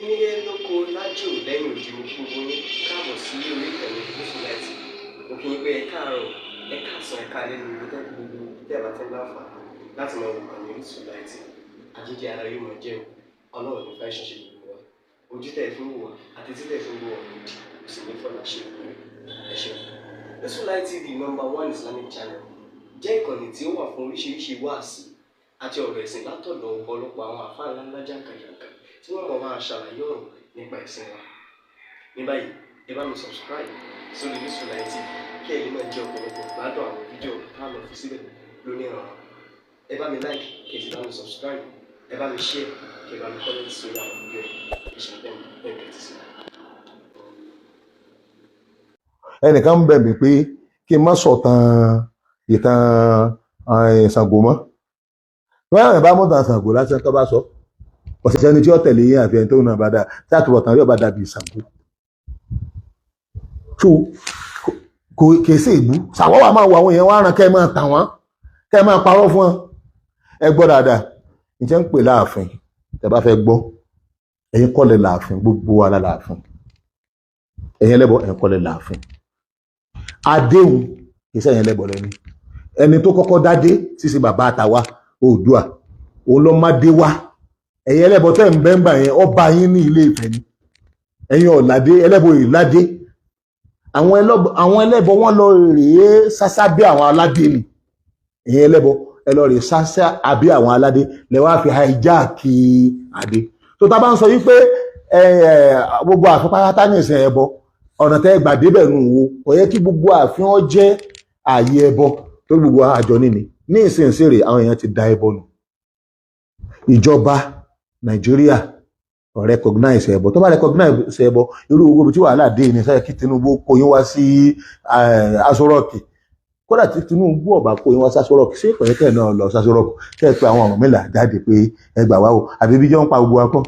nílé lóko lájò lẹ́yìn òdì gbogbo ní káàbọ̀ sí orí ìkànnì Muslims òkè pé ẹ káàárọ̀ ẹ káàsán ẹ káalẹ́ ní ibi tẹ́lẹ̀ gbogbo tẹ́lẹ̀ tẹ́lẹ̀ láǹfààní láti máa wò ìkànnì Muslims àjíjẹ ara yóò máa jẹun ọlọ́run ní fẹ́ ṣẹṣẹ gbogbo wa ojú tẹ̀ fún wò àti títẹ̀ fún wò ọ̀rọ̀ òdì kò sì ní fọ́nà ṣe ẹ ṣeun. Muslims TV #1 Islamic channel jẹ́ ìkànnì tí ó wà fún oríṣiríṣi wáàsí àti ọ̀rọ̀ ẹ̀sìn látọ̀dọ̀ ọ̀pọ̀lọpọ̀ àwọn àfáà ńláńlá jàǹkàjàǹkà tí wọ́n mọ̀ máa ṣàlàyé ọ̀rọ̀ nípa ẹ̀sìn wa. Ní báyìí ẹ bá mi subscribe sórí Muslims TV kí ẹ lè máa jẹ ọ̀pọ̀lọpọ̀ gbádùn àwọn fídíò táwọn fi síbẹ̀ lónìí ọ̀rọ̀. Ẹ bá mi like kí ẹ sì bá mi subscribe, ẹ bá mi share kí ẹ bá mi comment sórí àwọn fídíò yìí ìṣẹ̀lẹ̀ bẹ́ẹ̀ sí. ẹnìkan ń bẹ̀ mí pé kí n má sọ̀tàn ìtàn Sango mọ́ wọ́n bá mọ̀tàn Sango lásán tó bá sọ ọ̀sẹ̀ ni tí ó tẹ̀lé yín àfi ẹni tó náà bá dáa tí àtúbọ̀tán rí ọba dàbí Sango tó kò kèsè ìbú Sango wà máa wọ àwọn èèyàn wá ràn kẹ́ ẹ máa tà wọ́n kẹ́ ẹ máa parọ́ fún wọn ẹ gbọ́ dáadáa ìjẹ́ ń pè láàfin tẹ́ bá fẹ́ gbọ́ ẹ̀yin kọ́lẹ̀ láàfin gbogbo wa láàfin ẹ̀yin ẹlẹ́bọ ẹ̀yin kọ́lẹ̀ láàfin adéhùn iṣẹ́ yẹn lẹ́bọ̀ lẹ́ni ẹni tó kọ́kọ́ dádé sísí bàbá àtàwà Oòduà òun ló má dé wá ẹ̀yin ẹlẹ́bọ tẹ́ ń bẹ́ńbà yẹn ọba yín ní Ilé Ifẹ̀ ni ẹ̀yin ọ̀làdé ẹlẹ́bọ ìládé àwọn ẹlẹ́bọ wọn lọ rèé sásá bí àwọn aládé ni ẹ̀yin ẹlẹ́bọ ẹ lọ rèé sásá àbí àwọn aládé lẹ́wọ́ àfi hijack adé tó tá bá ń sọ yí pé gbogbo àfipáyátá ní ìsìn ẹbọ ọ̀nà tẹ́ gbà débẹ̀ nù wo kò yẹ kí gbogbo àfihàn jẹ́ ààyè ẹbọ tó gbogbo àjọ níní ní ìsinsìnyí àwọn èèyàn ti da ẹbọ nù ìjọba Nàìjíríà ò recognize ẹbọ tó bá recognize ẹbọ irú gbogbo tí wàhálà dé ní sáyẹ kí Tinubu kó yín wá sí Aso Rock kódà tí Tinubu ọba kó yín wá sí Aso Rock ṣé ìpẹ̀lẹ́kẹ̀ náà lọ sí Aso Rock kẹ́ ẹ pé àwọn Ọ̀rúnmìlà jáde pé ẹ gbà wá o àbí bí jọ ń pa gbogbo akọ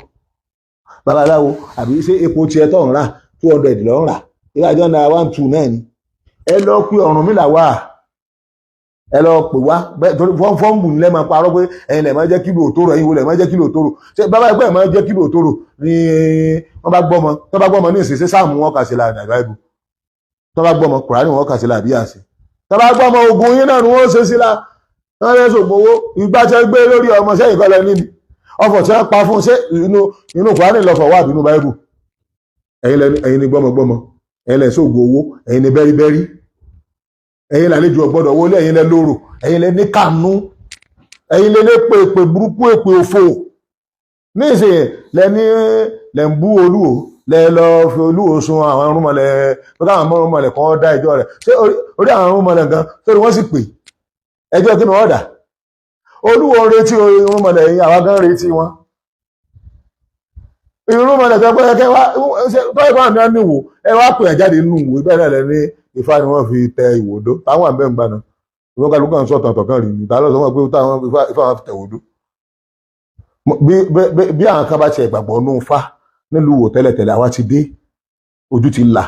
babaláwo àbí ṣé epo tiẹ̀ tó ń rà 200 lọ ń rà ìdájọ́ náà 1-2 náà ni ẹ lọ pé Ọ̀rúnmìlà wá ẹ lọ pè wá fọ́nbù nílẹ̀ máa parọ́ pé ẹ̀yin lẹ̀ máa jẹ́ kílò òtóró ẹ̀yin wo lẹ̀ máa jẹ́ kílò òtóró ṣé bàbá ẹgbẹ́ ẹ̀ máa jẹ́ kílò òtóró ni wọ́n bá gbọ́mọ ní ìsinsìn sáàmù wọn kà sí la Báíbù tó bá gbọ́mọ Kùránì wọn kà sí la àbí àṣẹ tó bá gbọ́mọ ogun yín náà ni wọ́n ṣe sí la wọ́n fẹ́ ṣògbówó ìgbà tẹ́ gbé lórí ọmọ sẹ́yìn kọ́lẹ̀ níbi ọfọ̀ tí wọ́n pa fún ṣé inú Kùránì lọ́fọ̀ wà bínú Báíbù ẹ̀yin ni gbọ́mọgbọ́mọ ẹ̀yin lẹ̀ ṣògbó owó ẹ̀yin ni bẹ́ríbẹ́rí ẹ̀yin làlejò ọ̀gbọ́dọ̀ wọlé ẹ̀yin lẹ lóró ẹ̀yin lẹ ní kànú ẹ̀yin lẹ pé èpè burúkú èpè òfò ní ìsìn lẹ́ni lẹ́ ń bú Olúwo lẹ́ lọ fi Olúwo sun àwọn Irúnmọlẹ̀ tó káwọn Irúnmọlẹ̀ kan dá ẹjọ́ rẹ̀ ṣé orí àwọn Irúnmọlẹ̀ gan sórí wọ́n sì pè ẹjọ́ kí ni wọ́n dà Olúwo retí Irúnmọlẹ̀ yìí àwa gan retí wọn Irúnmọlẹ̀ tó pẹ́ kẹ́ wá tó ẹ̀kọ́ àmì àmì wò ẹ wá pè ẹ̀jáde nínú ìwé bẹ́ẹ̀ náà lẹ́ni Ifá ni wọ́n fi tẹ ìwòdó táwọn àbẹ́ ń gbaná ìwọ́n kálukú kan sọ̀tàn tọ̀kan rí ní ta ló sọ wọn pé táwọn Ifá wọn fi tẹ ìwòdó bí àwọn kan bá ti ẹ̀gbàgbọ́ nù Ifá nílùú wò tẹ́lẹ̀tẹ́lẹ̀ àwa ti dé ojú ti là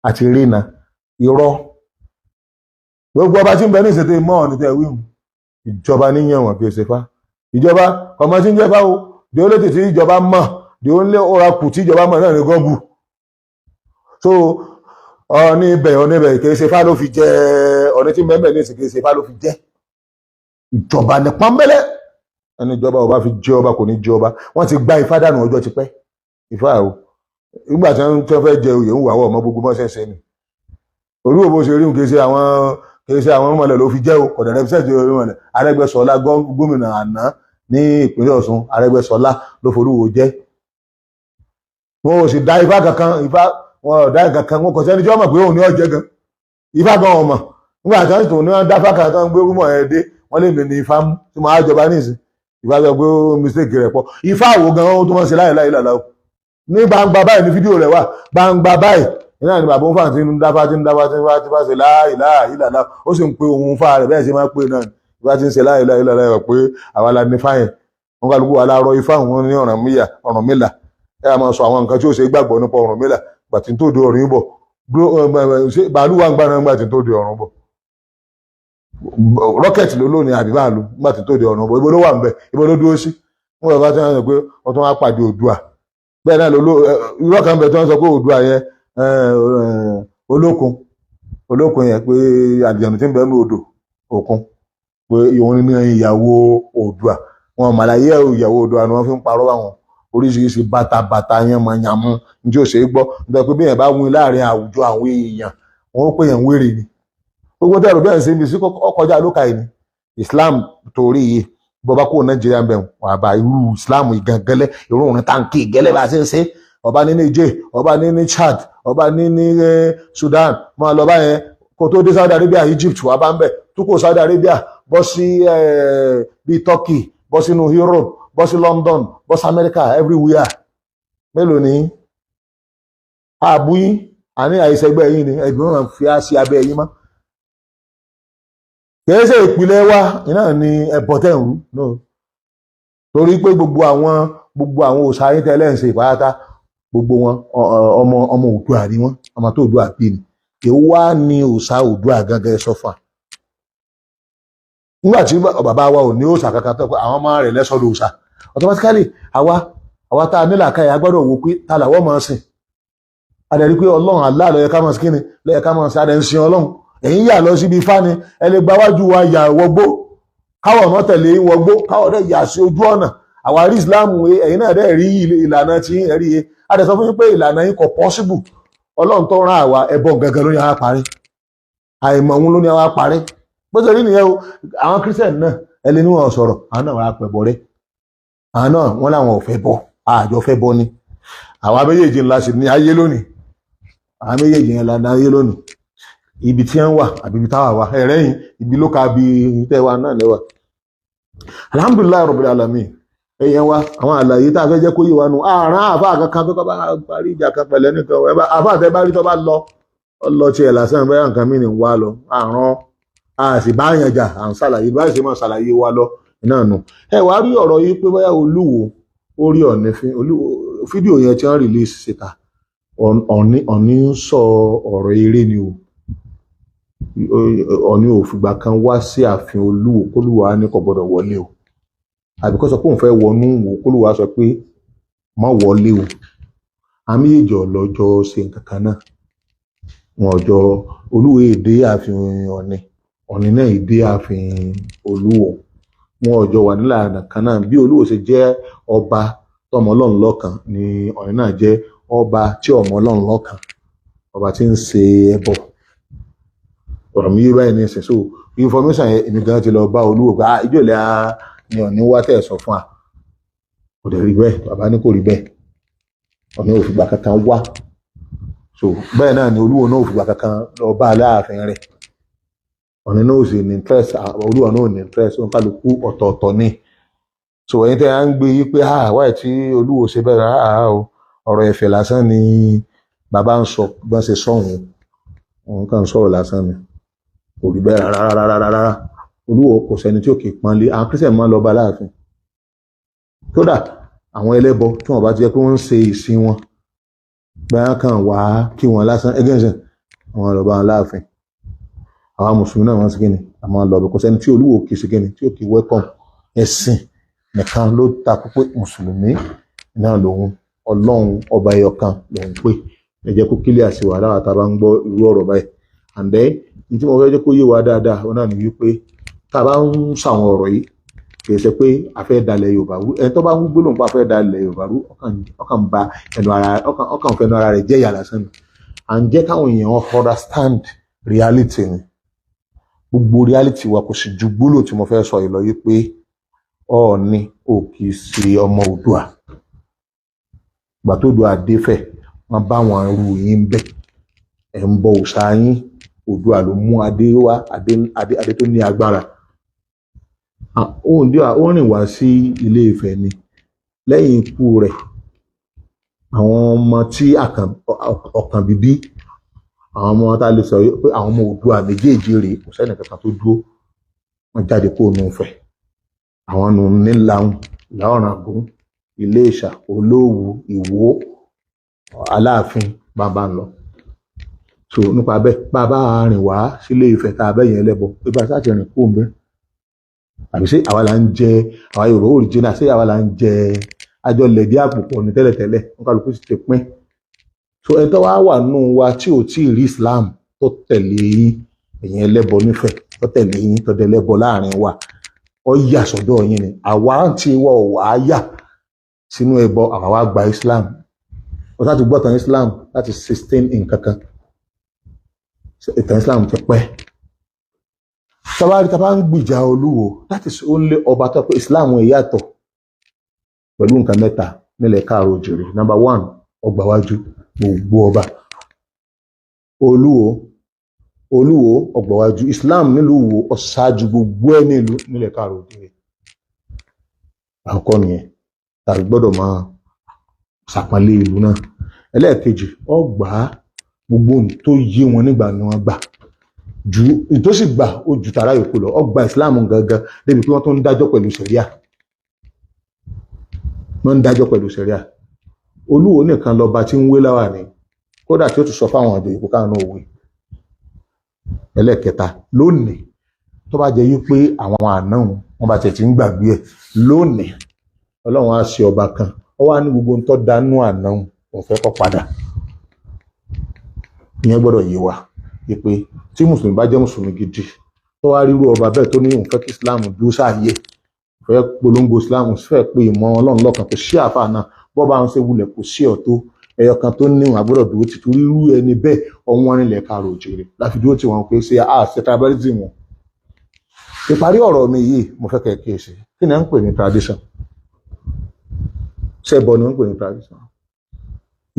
àti rìnà irọ́ gbogbo ọba tí ń bẹ ní ìṣètò ìmọ̀ ọ̀nì tẹ̀ wíwù ìjọba níyàn wọn bí ó ṣe fá ìjọba ọmọ tí ń jẹ́ fáwo di ó lè tètè ìjọba mọ̀ di ó ń lé ọrakù tí ìjọba mọ̀ náà ní gọ́gù so ọ̀ní ibẹ̀ kìí ṣe fá ló fi jẹ́ ọ̀ní tí mẹ́mẹ́ ní ìsìn kìí ṣe fá ló fi jẹ́ ìjọba ní pọ́nbẹ́lẹ́ ẹni ìjọba ọba fi jẹ́ ọba kò ní jẹ́ ọba wọ́n ti gba Ifá dànù ọjọ́ ti pẹ́ Ifá o nígbà tí wọ́n fẹ́ jẹ oyè ń wà wọ́ ọmọ gbogbo mọ́ ṣẹ̀ṣẹ̀ ni Olúwo bó ṣe rí kìí ṣe àwọn Irúnmọlẹ̀ ló fi jẹ́ o kọ̀dẹ̀ rẹ́písẹ̀tì Irúnmọlẹ̀ Arẹ́gbẹ́ṣọlá gómìnà àná ní ìpínlẹ̀ Ọ̀ṣun Arẹ́gbẹ́ṣọlá ló forúwo jẹ́ wọn ò sì dá Ifá kankan Ifá wọn ọ̀dá ìkankan wọn kọ̀ sẹ́ni tí wọ́n mọ̀ pé òun ní ọ̀jẹ́ gan Ifá gan ọmọ nígbà tí wọ́n tó ní wọ́n dá fákà tán gbé rúmọ̀ ẹ̀ dé wọ́n lè mè ní Ifá mú tí máa jọba nísìn Ifá sọ pé ó mistake rẹ̀ pọ̀ Ifá àwò gan ó tó mọ̀ sí láìláì làlá o ní gbangba báyìí ní fídíò rẹ̀ wà gbangba báyìí iná ni bàbá òun fà tí ń dáfá tí ń bá ṣe láìláì làlá ó sì ń pe òun fà rẹ̀ bẹ́ẹ̀ sì máa pè náà Ifá tí ń ṣe láìláì làlá rẹ̀ pé àwa la ní fáyẹn wọn kálukú wa láàárọ̀ Ifá òun ní Ọ̀rúnmìlà ẹ máa sọ àwọn nǹkan tí ó ṣe gbàgbọ́ nípa Ọ̀rúnmìlà gbàtí tó di ọ̀run bọ̀ bàálù wà ń gbà náà gbàtí tó di ọ̀run bọ̀ rọ́kẹ̀tì ló lónìí àbí bàálù gbàtí tó di ọ̀run bọ̀ ibo ló wà ń bẹ ibo ló dúró sí wọn bá ti hàn pé wọn tún wá pàdé Oòduà bẹ́ẹ̀ náà irọ́ kan bẹ̀ tó ń sọ pé Oòduà yẹn olókun yẹn pé àdìjànù tí ń bẹ ní odò òkun pé òun ní ìyàwó Oòduà wọn màláyé ìyàwó Oòduà ni wọ́n fi ń parọ́ àwọn oríṣiríṣi bàtàbàtà yẹn mọ̀ yàmú ní ó ṣe é gbọ́ nítorí pé bí yẹn bá wí láàrin àwùjọ àwọn èèyàn wọn ó pè yẹn wéré ni gbogbo tẹ́rù bẹ́ẹ̀ sí ibi sí ọkọjá lókà yìí ni Islam torí yìí bọba kó Nàìjíríà ń bẹ̀ wà bá irú Islam ìgàngẹ́lẹ́ irú òun táǹkì gẹ́lẹ́ bá ṣe ń ṣe ọba ní Niger ọba ní Chad ọba ní Sudan máa lọ báyẹn kó tó dé Saudi Arabia Egypt wà bá ń bẹ̀ tó kó Saudi Arabia bọ́ sí bíi Turkey bọ́ sínú Europe bọ́ sí London bọ́ sí America everywhere mélòó ni àbúyín àní àìsẹ̀gbẹ́ yìí ni ẹ̀gbọ́n máa fi á sí abẹ́ yín mọ́ kìí ṣe ìpìlẹ̀ wa iná ni ẹ̀bọ̀ tẹ̀ ń rú náà torí pé gbogbo àwọn òòṣà ayé tẹ́lẹ̀ ń ṣe ìpáyátá gbogbo wọn ọmọ Oòduà ni wọn ọmọ tó Oòduà bí ni kí wá ní òòṣà Oòduà gangan sọfà nígbà tí bàbá wa ò ní òòṣà kankan tó pé àwọn ọmọ rẹ̀ lẹ́sọ̀dọ̀ òòṣà automatically àwa tá a nílà káyà gbọ́dọ̀ wò pé ta làwọ́ máa sìn adẹ̀rí pé Ọlọ́run Allah ló yẹ ká máa sìn kíni ló yẹ ká máa sìn adẹ̀ ń sin Ọlọ́run ẹ̀yin yà lọ síbi ifá ni ẹ lè gbáwájú wa yà wọgbó káwọ̀ náà tẹ̀lé wọgbó káwọ̀ dẹ̀ yà sí ojú ọ̀nà àwa rí Islam ẹ̀yin náà dẹ̀ rí ìlànà tí ẹ rí e adẹ̀ sọ fún yín pé ìlànà yín kò possible Ọlọ́run tó rán àwa ẹbọ gangan ló ní àwa parí àìmọ̀ òun ló ní àwa parí bó ṣe rí nìyẹn o àwọn Christian náà ẹ lè níwọ̀n sọ̀rọ̀ àwọn náà wà á pẹ̀bọ rẹ àwọn náà wọ́n láwọn ò fẹ́ bọ àjọ fẹ́ bọ ni àwa méjèèjì ńlá sì ní ayé lónìí àwọn méjèèjì ńlá ní ayé lónìí ibi tí ń wà àbí ibi táwà wà ẹ̀rẹ́yìn ibi ló ka bí tẹ́wà náà lẹ́wà alhamdulillah rabbil alamin èèyàn wa àwọn àlàyé tá a fẹ́ jẹ́ kó yé wa nù àrán àfá kankan tó bá parí ìjà kan pẹ̀lẹ́ nìkan àfá àtẹ́ bá rí tó bá lọ tí ẹ̀ lásán bẹ́ẹ̀ nǹkan mí ní wá lọ àrán a sì bá yàn jà à ń ṣàlàyé bá ṣe máa ṣàlàyé wa lọ náà nù ẹ wá rí ọ̀rọ̀ yìí pé bóyá Olúwo ó rí Ọ̀ọ̀nìfín fídíò yẹn tí wọ́n release síta Ọ̀ọ̀nì ń sọ ọ̀rọ̀ eré ni o Ọ̀ọ̀nì ò fìgbà kan wá sí ààfin Olúwo kólúwo á ní kò gbọdọ̀ wọlé o àbíkọ́ sọ pé òun fẹ́ wọnú wò kólúwo á sọ pé má wọlé o àmì ìjọ lọ́jọ́ ṣe nǹkan kan náà wọn ọjọ́ Olúwo èdè ààfin Ọ̀ọ̀nì náà èdè ààfin Olúwo wọn ọjọ́ wà nílànà kan náà bí Olúwo ṣe jẹ́ ọba tọmọ Ọlọ́run lọ́kan ni Ọ̀ọ̀nì náà jẹ́ ọba tí ọmọ Ọlọ́run lọ́kan ọba tí ń ṣe ẹbọ ọ̀rọ̀ mi yé báyìí ní ìsìn so information yẹn èmi gan ti lọ bá Olúwo pé ìjọ ilẹ̀ ni Ọ̀ọ̀nì wá tẹ̀ sọ fún wa kò dẹ̀ rí bẹ́ẹ̀ bàbá ní kò rí bẹ́ẹ̀ Ọ̀ọ̀nì ò fìgbà kankan wá so bẹ́ẹ̀ náà ni Olúwo náà ò fìgbà kankan lọ bá Aláàfin rẹ̀ Ọ̀ọ̀nì náà ò sì ní interest Olúwo náà ò ní interest ó ń kálukú ọ̀tọ̀ọ̀tọ̀ ní so ẹ̀yin tẹ́ à ń gbé yí pé wáyé tí Olúwo ṣe bẹ́ẹ̀ ọ̀rọ̀ ẹ̀fẹ̀ lásán ni bàbá ń sọ gbọ́n ṣe sọ̀hún òun kàn sọ̀rọ̀ lásán ni kò rí bẹ́ẹ̀ rárá Olúwo kò sẹ́ni tí ò kì í pọ́nlé àwọn Christian máa ń lọ bá Aláàfin kódà àwọn ẹlẹ́bọ tí wọ́n bá ti jẹ́ pé wọ́n ń ṣe ìsìn wọn gbẹ́yàn kan wá kí wọ́n lásán ẹgẹ́sìn àwọn lọ bá Aláàfin àwọn mùsùlùmí náà wọ́n sì kíni àwọn lọ bẹ̀ kò sẹ́ni tí Olúwo kì í sí kíni tí ò kì í welcome ẹ̀sìn nìkan ló takú pé mùsùlùmí náà lòun Ọlọ́run ọba ẹyọ kan lòun pé ẹ jẹ́ kó kílẹ̀ àṣìwà láwa tá a bá ń gbọ́ irú ọ̀rọ̀ báyìí and then ní tí mo fẹ́ jẹ́ kó yé wa dáadáa ó náà ní wípé tá a bá ń sàwọn ọ̀rọ̀ yìí kì í ṣe pé a fẹ́ dalẹ̀ Yorùbá rú ẹni tó bá ń gbólóhùn pa fẹ́ dalẹ̀ Yorùbá rú ọkàn ba ọkàn fẹnu ara rẹ̀ jẹ́ ìyà lásán ni à ń jẹ́ káwọn èèyàn understand reality ni gbogbo reality wa kò sì ju gbólóhùn tí mo fẹ́ sọ yìí lọ yìí pé Ọ̀ọ̀nì ò kì í ṣe ọmọ Oòduà gbà tó Oòduà dé fẹ́ wọ́n bá wọn rú yín bẹ́ ẹ̀ ń bọ òòṣà yín Oòduà ló mú adé wá adé tó ní agbára ó rìn wá sí Ilé Ifẹ̀ ni lẹ́yìn ikú rẹ̀ àwọn ọmọ tí ọkàn bíbí àwọn ọmọ tá a lè sọ pé àwọn ọmọ Oòduà méjèèjì rèé kò sẹ́ni kankan tó dúró wọ́n jáde kó nù Ifẹ̀ àwọn nù níláhùn Ìlá-Ọ̀ràngún Iléṣà Olówu Ìwó Aláàfin bàbá ń lọ so nípa bẹ́ẹ̀ bàbá rìn wá sílé Ifẹ̀ tá a bẹ́yẹn ẹlẹ́bọ pé bá a sáà ti rìn kó ń bẹ́ àbí ṣé àwa là ń jẹ àwa Yorùbá òrìjínà ṣé àwa là ń jẹ àjọ lẹ̀dí àpòpọ̀ ní tẹ́lẹ̀tẹ́lẹ̀ wọn kálukú sì ti pín so ẹ tó wá wà nù wa tí ò tí ì rí Islam tó tẹ̀lé yín ẹ̀yin ẹlẹ́bọ nífẹ̀ẹ́ tó tẹ̀lé yín tó dẹ̀ lẹ́bọ láàrin wa ọ yà sọ́dọ̀ yín ni àwa tí wọ́n ò wá yà sínú ẹbọ àwa gba Islam wọ́n sá ti gbọ́ tán Islam láti 16 nǹkan kan ìtàn Islam ti pẹ́ tàbá ń gbìjà Olúwo láti ó lé ọba tó pé Islam ẹ̀ yàtọ̀ pẹ̀lú nǹkan mẹ́ta nílẹ̀ káàró òjìrì number 1 ọgbàwájú gbogbo ọba Olúwo ọgbàwájú Islam nílùú Ìwó ọ̀ṣáájú gbogbo ẹ̀ nílẹ̀ káàró òjìrì àkọ́kọ́ nìyẹn tàbí gbọ́dọ̀ máa ṣàpọ́nlé ìlú náà ẹlẹ́ẹ̀kejì ọgbà gbogbo ohun tó yé wọn nígbà ni wọ́n gbà ju ìtòsí gbà ó ju tàrà yòókù lọ ọgbà Islam gangan débi pé wọ́n tó ń dájọ́ pẹ̀lú sẹ̀ríà Olúwo nìkan lọba tí ń wé láwà ní kódà tí ó tún sọ fáwọn àjò ìkó káàánú òwe ẹlẹ́ẹ̀kẹta lónìí tó bá jẹ́ wípé àwọn àná wọn bá tẹ̀ tí ń gbàgbé ẹ̀ lónìí Ọlọ́run á ṣe ọba kan ó wá ní gbogbo ń tọ́ dánú àná òun fẹ́ kọ́ padà ìyẹn gbọ́dọ̀ yé wa wípé tí mùsùlùmí bá jẹ́ mùsùlùmí gidi tó wá rírú ọba bẹ́ẹ̀ tó ní òun fẹ́ kí Islam dúró sáàyè fẹ́ polongo Islam fẹ́ pé ìmọ̀ Ọlọ́run lọ́kàn kò sí àfà náà bọ́ bá ń ṣe wulẹ̀ kò sí ọ̀tọ̀ ẹyọ kan tó níwọ̀n agbọ́dọ̀ dúró ti torí irú ẹni bẹ́ẹ̀ ọ̀wọ́n nílẹ̀ káàró òjìrì láfi dúró tí wọn pé ṣe àṣẹ tribalism wọn. ìparí ọ̀rọ̀ mi yìí mo fẹ́ kẹ́ kíyèsí kí ni à ń pè ní tradition ṣẹ́bọ ni wọ́n ń pè ní tradition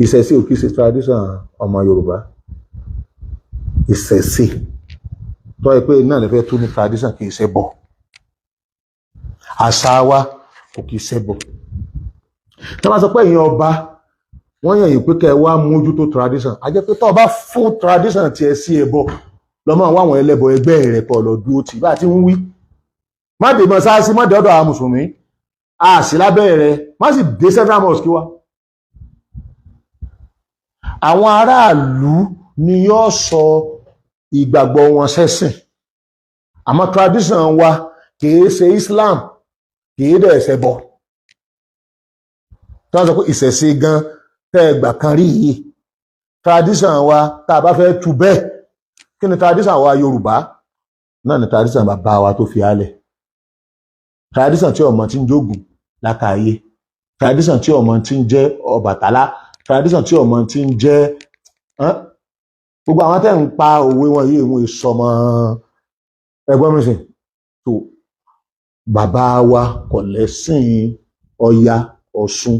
ìṣẹ̀ṣe ò kìí ṣe tradition ọmọ Yorùbá ìṣẹ̀ṣe tó yẹ pé náà lè fẹ́ tún ní tradition kìí ṣe bọ̀ àṣà wa kò kìí ṣe bọ̀ tí wọ́n bá sọ pé èèyàn ọba wọ́n yàn yìí pé kẹ́ ẹ wá mójútó tradition a jẹ́ pé tó bá fún tradition tiẹ̀ sí ẹbọ lọ́mọ àwọn àwọn ẹlẹ́bọ ẹgbẹ́ rẹ̀ kọ́ lọ dúró tì bá ti ń wí má dé mọ́ sáásí má dé ọ̀dọ̀ àwọn mùsùlùmí a sì lábẹ́ rẹ̀ má sì dé central mosque wa àwọn aráàlú ni yóò sọ ìgbàgbọ́ wọn sẹ́sìn àmọ́ tradition wa kìí ṣe Islam kìí dẹ̀ ṣẹbọ tí wọ́n sọ pé ìṣẹ̀ṣe gan tẹ́ ẹgbà kan rí yìí tradition wa tá a bá fẹ́ tu bẹ́ẹ̀ kí ni tradition wa Yorùbá náà ni tradition bàbá wa tó fi álẹ̀ tradition tí ọmọ tí ń jogun lákàáyé tradition tí ọmọ tí ń jẹ́ Ọbàtálá tradition tí ọmọ tí ń jẹ́ gbogbo àwọn tẹ́ ń pa òwe wọn yìí wọn ìsọmọ ẹgbọ́n mi sìn tó bàbá wa kò lẹ́sìn Ọya Ọ̀ṣun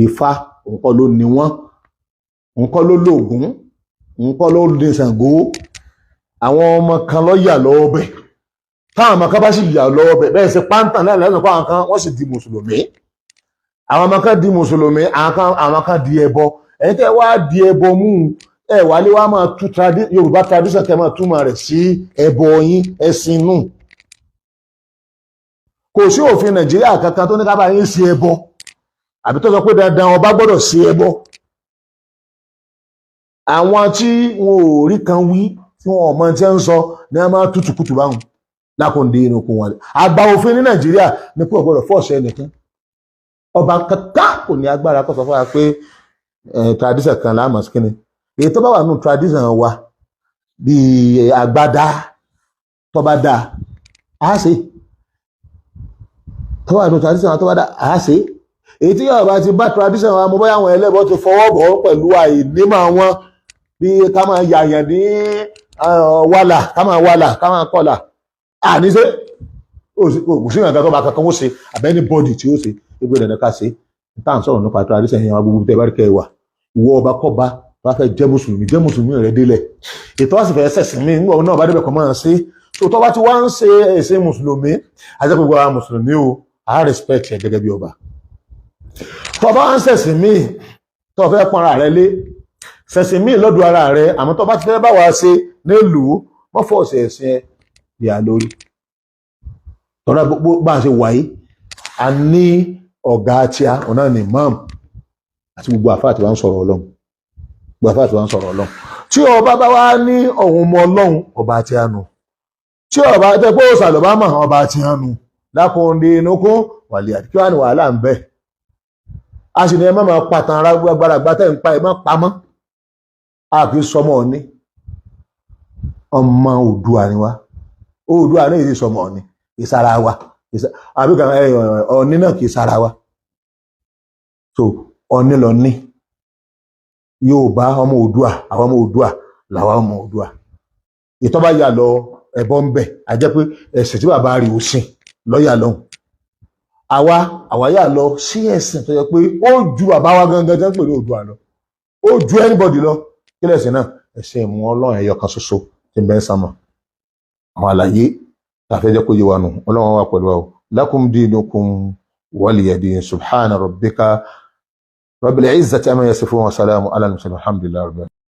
Ifá nǹkan ló ní wọ́n nǹkan ló lóògùn nǹkan ló ní Ṣàngó àwọn ọmọ kan ló yà lọ́wọ́ bẹ̀ táwọn ọmọ kan bá sì yà lọ́wọ́ bẹ̀ bẹ́ẹ̀ ṣe pántàn láì lẹ́nu fáwọn kan wọ́n sì di mùsùlùmí àwọn ọmọ kan di mùsùlùmí àwọn kan di ẹbọ ẹ̀yin tẹ́ wá di ẹbọ mú ẹ wà lé wá máa tú Yorùbá tradition kẹ́ máa túmọ̀ rẹ̀ sí ẹbọ yín ẹ̀sìn nù kò sí òfin Nàìjíríà kankan tó ní ká bá yín sí ẹbọ àbí tó sọ pé dandan ọba gbọ́dọ̀ sí ẹbọ àwọn tí wọn ò rí kan wí tí wọn ò mọ tí ń sọ ní a máa tútùkùtù báwọn lákòndé inú okun wọn àgbà òfin ní Nàìjíríà ní pé ọgbọ́dọ̀ fọ́ọ̀ṣẹ́ nìkan ọba kankan kò ní agbára kó sọ fún wa pé tradition kan láàmú síkínni èyí tó bá wà nù tradition wa bíi àgbàdá tó bá dà á ṣe tó wà nù tradition tó bá dà á ṣe èyí tí yóò bá ti bá tradition wa mo bóyá àwọn ẹlẹ́bọ ti fọwọ́ bọ̀ pẹ̀lú àìnímọ̀ wọn bí ká máa yàyàn ní wàlà ká máa kọlà àníṣe kò sí ìrìnàjò tó bá kankan ó ṣe àbẹ́ni bọ́dì tí ó ṣe gbogbo ìdẹ̀nà ká ṣe tá à ń sọ̀rọ̀ nípa tradition yẹn wa gbogbo tẹ́ bá rí kẹ́ wà ìwọ ọba kọba bá fẹ́ jẹ́ mùsùlùmí rẹ̀ délẹ̀ ètò wá sì fẹ́ ṣẹ̀sìn mí nígbà náà bá débẹ̀ kọ́ máa ṣe tó tọ́ bá ti wá ń ṣe ẹ̀sìn mùsùlùmí àti gbogbo àwọn mùsùlùmí o à respect ẹ̀ gẹ́gẹ́ bí ọba tó bá ń ṣẹ̀sìn mí tó fẹ́ pọn ara rẹ lé ṣẹ̀sìn mí lọ́dọ̀ ara rẹ àmọ́ tó bá ti fẹ́ bá wa ṣe nílùú wọ́n fọ́ ọ̀sẹ̀ ẹ̀sìn ẹ̀ yà lórí tọ́lá bá a ṣe wáyé a ní ọ̀gá tí a ọ̀nà ní imam àti gbogbo àfáà tí wọ́n ń sọ̀rọ̀ ọlọ́run tí ọba bá wá ní ọ̀hún mọ ọlọ́run ọba tí a nù tí ọba tẹ́ pé ó sàlọ̀ bá mọ̀ ọba tí a nù lákòóndé inúkún wàlẹ̀ àti kí wọ́n ní wàhálà ń bẹ a sì ní ẹ má máa pàtàn ara agbára àgbà tẹ́ ń pa ẹ má pamọ́ a kì í sọmọ Ọ̀ọ̀ni ọmọ Oòduà ni wá Oòduà náà yìí sọmọ Ọ̀ọ̀ni ìsara wa àbí kan Ọ̀ọ̀ni náà kì í sara wa so Ọ̀ọ̀ni lọ ní Yorùbá ọmọ Oòduà àwọn ọmọ Oòduà làwọn ọmọ Oòduà ìtọ́ bá yà lọ ẹ̀bọ ń bẹ̀ a jẹ́ pé ẹ̀sìn tí bàbá rí ó sìn lọ́yà lọ́hùn àwa yà lọ sí ẹ̀sìn tó yẹ pé ó ju bàbá wa gangan jẹ́ pé ní Oòduà lọ ó ju anybody lọ kí lẹ̀sìn náà ẹ̀sìn ìmú Ọlọ́run ẹ̀yọ kan ṣoṣo tí ń bẹ ń sánmọ̀ àwọn àlàyé tàfẹ́ jẹ́ kó yé wa nù Ọlọ́run wà pẹ̀lú wa o lakum dinukum waliya din subhana rabbika rabbil izzati amma yasifun wa salamun ala al mursalin alhamdulillahi rabbil alamin.